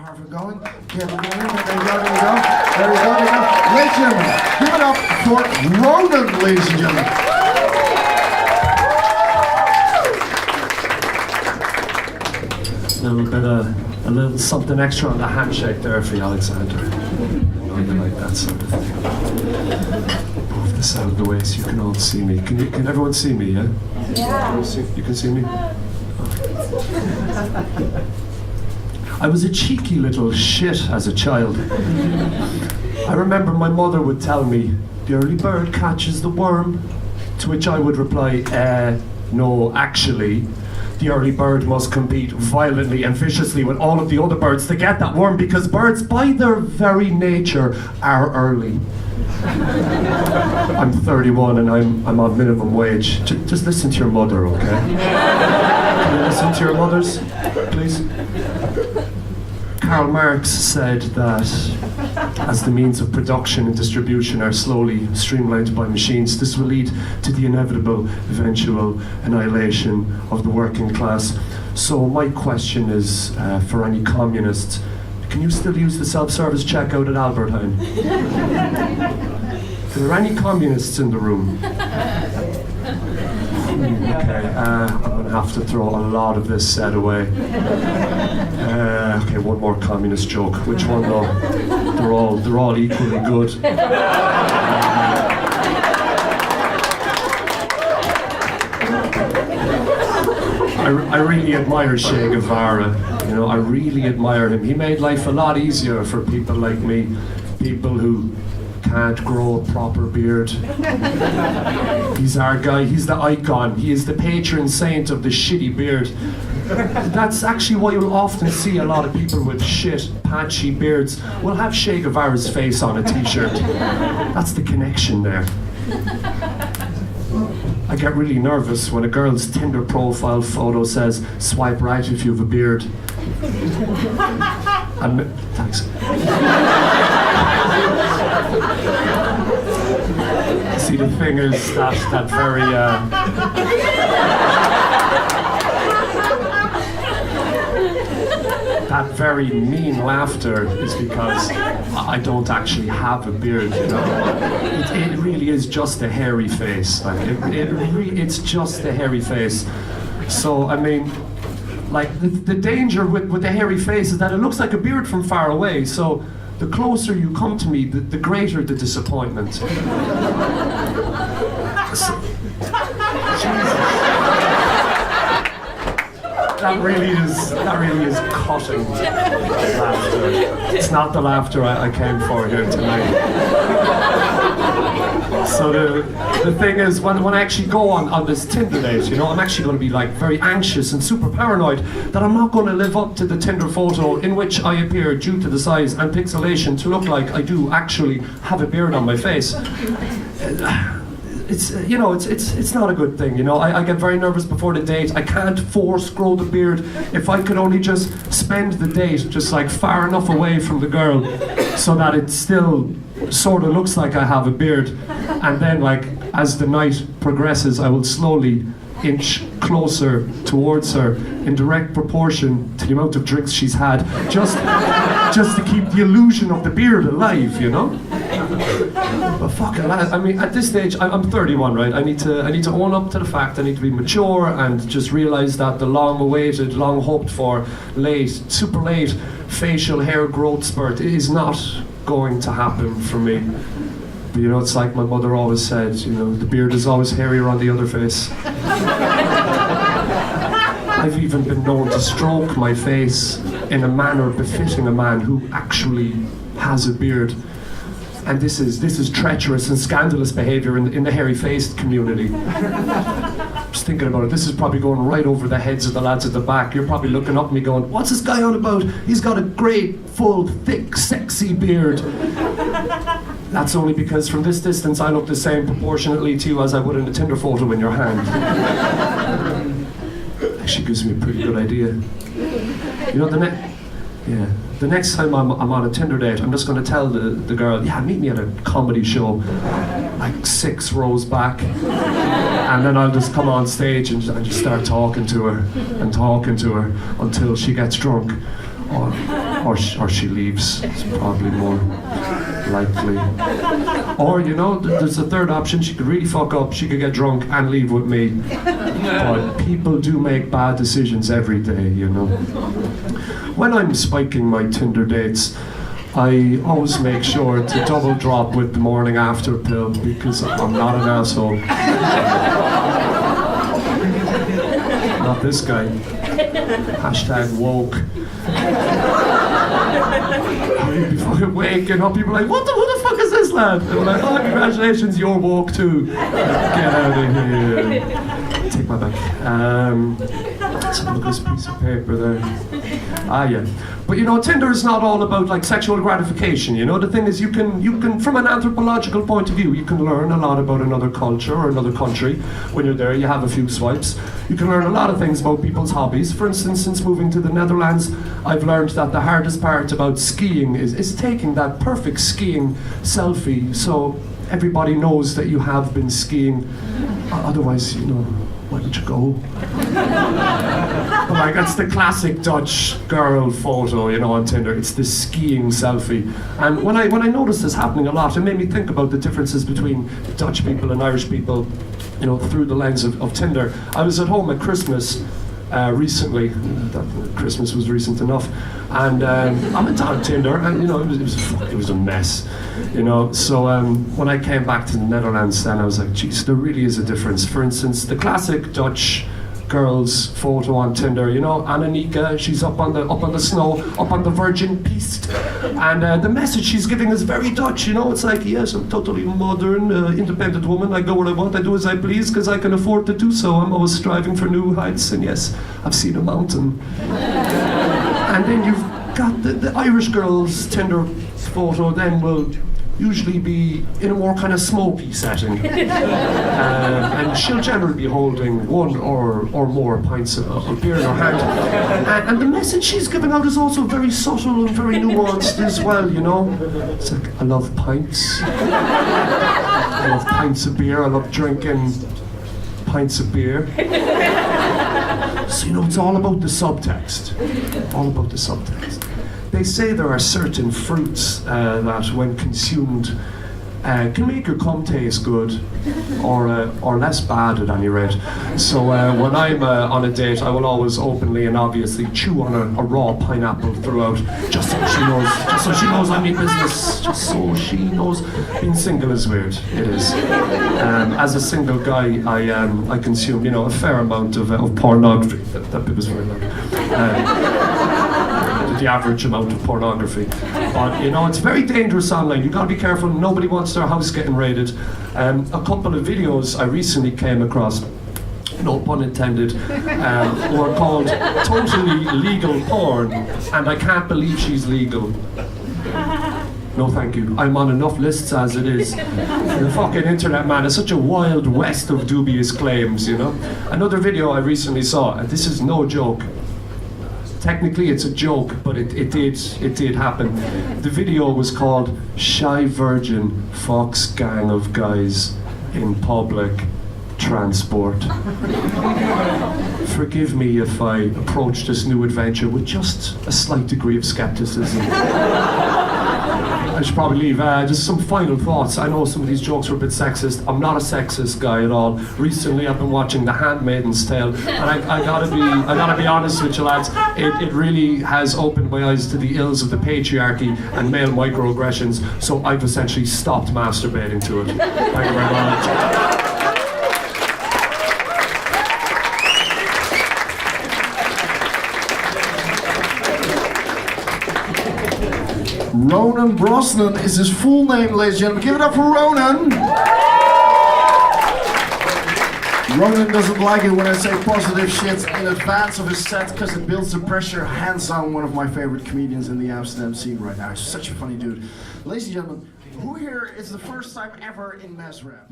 Harvard going. There we go. Ladies and gentlemen, give it up for Ronan, ladies and gentlemen. A little something extra on the handshake there for you, Alexander. I like that sort of thing. Move this out of the way so you can all see me. Can everyone see me, yeah? Yeah. You can see me? I was a cheeky little shit as a child. I remember my mother would tell me, the early bird catches the worm, to which I would reply, no, actually, the early bird must compete violently and viciously with all of the other birds to get that worm, because birds, by their very nature, are early. I'm 31 and I'm on minimum wage. Just listen to your mother, okay? Can you listen to your mothers, please? Karl Marx said that as the means of production and distribution are slowly streamlined by machines, this will lead to the inevitable eventual annihilation of the working class. So my question is for any communists, can you still use the self-service checkout at Albert Heijn? Are there any communists in the room? Okay, I'm going to have to throw a lot of this set away. Okay, one more communist joke. Which one though? They're all equally good. I really admire Che Guevara. You know, I really admire him. He made life a lot easier for people like me, people who can't grow a proper beard. He's our guy, he's the icon, he is the patron saint of the shitty beard. That's actually why you'll often see a lot of people with shit, patchy beards will have Che Guevara's face on a t-shirt. That's the connection there. I get really nervous when a girl's Tinder profile photo says, swipe right if you have a beard. Thanks. See, the thing is that very that very mean laughter is because I don't actually have a beard, you know. It really is just a hairy face. Like it's just a hairy face. So I mean, like the danger with the hairy face is that it looks like a beard from far away. So the closer you come to me, the greater the disappointment. That really is cutting laughter. It's not the laughter I came for here tonight. So the thing is, when I actually go on this Tinder date, you know, I'm actually going to be like very anxious and super paranoid that I'm not going to live up to the Tinder photo in which I appear, due to the size and pixelation, to look like I do actually have a beard on my face. It's you know, it's not a good thing, you know. I get very nervous before the date. I can't force grow the beard. If I could only just spend the date just like far enough away from the girl so that it still sort of looks like I have a beard, and then like as the night progresses I will slowly inch closer towards her in direct proportion to the amount of drinks she's had, just to keep the illusion of the beard alive, you know. But fuck it, I mean, at this stage, I'm 31, right? I need to own up to the fact. I need to be mature and just realize that the long-awaited, long-hoped-for, super late facial hair growth spurt is not going to happen for me. But you know, it's like my mother always said, you know, the beard is always hairier on the other face. I've even been known to stroke my face in a manner befitting a man who actually has a beard. And this is treacherous and scandalous behaviour in the hairy-faced community. Just thinking about it, this is probably going right over the heads of the lads at the back. You're probably looking up at me going, what's this guy on about? He's got a great, full, thick, sexy beard. That's only because from this distance I look the same proportionately to you as I would in a Tinder photo in your hand. Actually gives me a pretty good idea. You know, the next time I'm on a Tinder date, I'm just going to tell the girl, yeah, meet me at a comedy show, like 6 rows back, and then I'll just come on stage and just start talking to her until she gets drunk. or she leaves. It's probably more likely. Or, you know, there's a third option. She could really fuck up. She could get drunk and leave with me. But people do make bad decisions every day, you know. When I'm spiking my Tinder dates, I always make sure to double drop with the morning after pill because I'm not an asshole. Not this guy. Hashtag woke. Before waking up, people are like, who the fuck is this lad? And I'm like, oh, congratulations, you're woke too. Get out of here. Take my back. Let's look at this piece of paper there. Ah, yeah. But you know, Tinder is not all about like sexual gratification. You know, the thing is, you can, from an anthropological point of view, you can learn a lot about another culture or another country. When you're there, you have a few swipes. You can learn a lot of things about people's hobbies. For instance, since moving to the Netherlands, I've learned that the hardest part about skiing is taking that perfect skiing selfie, so everybody knows that you have been skiing. Otherwise, you know, why don't you go? But like, that's the classic Dutch girl photo, you know, on Tinder. It's the skiing selfie. And when I noticed this happening a lot, it made me think about the differences between Dutch people and Irish people, you know, through the lens of Tinder. I was at home at Christmas recently. Christmas was recent enough. And I went on Tinder, and you know, it was a mess, you know. So when I came back to the Netherlands, then I was like, geez, there really is a difference. For instance, the classic Dutch girl's photo on Tinder, you know, Annika, she's up on the snow, up on the virgin piste, and the message she's giving is very Dutch, you know. It's like, yes, I'm totally modern, independent woman. I go where I want, I do as I please, because I can afford to do so. I'm always striving for new heights, and yes, I've seen a mountain. And then you've got the Irish girl's Tinder photo then will usually be in a more kind of smoky setting. And she'll generally be holding one or more pints of beer in her hand. And the message she's giving out is also very subtle and very nuanced as well, you know. It's like, I love pints. I love pints of beer. I love drinking pints of beer. So, you know, it's all about the subtext. All about the subtext. They say there are certain fruits that, when consumed, can make your cum taste good, or less bad at any rate. So when I'm on a date, I will always openly and obviously chew on a raw pineapple throughout, just so she knows I mean business, just so she knows. Being single is weird, it is. As a single guy, I consume, you know, a fair amount of pornography. That bit was very loud. The average amount of pornography. But you know, it's very dangerous online. You've got to be careful. Nobody wants their house getting raided. A couple of videos I recently came across, no pun intended, were called totally legal porn, and I can't believe she's legal. No thank you. I'm on enough lists as it is. The fucking internet, man, is such a wild west of dubious claims, you know. Another video I recently saw, and this is no joke. Technically it's a joke, but it did happen. The video was called Shy Virgin Fox Gang of Guys in Public Transport. Forgive me if I approach this new adventure with just a slight degree of skepticism. I should probably leave. Just some final thoughts. I know some of these jokes were a bit sexist. I'm not a sexist guy at all. Recently, I've been watching The Handmaid's Tale, and I gotta be honest with you lads. It really has opened my eyes to the ills of the patriarchy and male microaggressions. So I've essentially stopped masturbating to it. Thank you very much. Ronan Brosnan is his full name, ladies and gentlemen. Give it up for Ronan! Ronan doesn't like it when I say positive shit in advance of his set because it builds the pressure. Hands down, one of my favorite comedians in the Amsterdam scene right now. He's such a funny dude. Ladies and gentlemen, who here is the first time ever in Mezrab?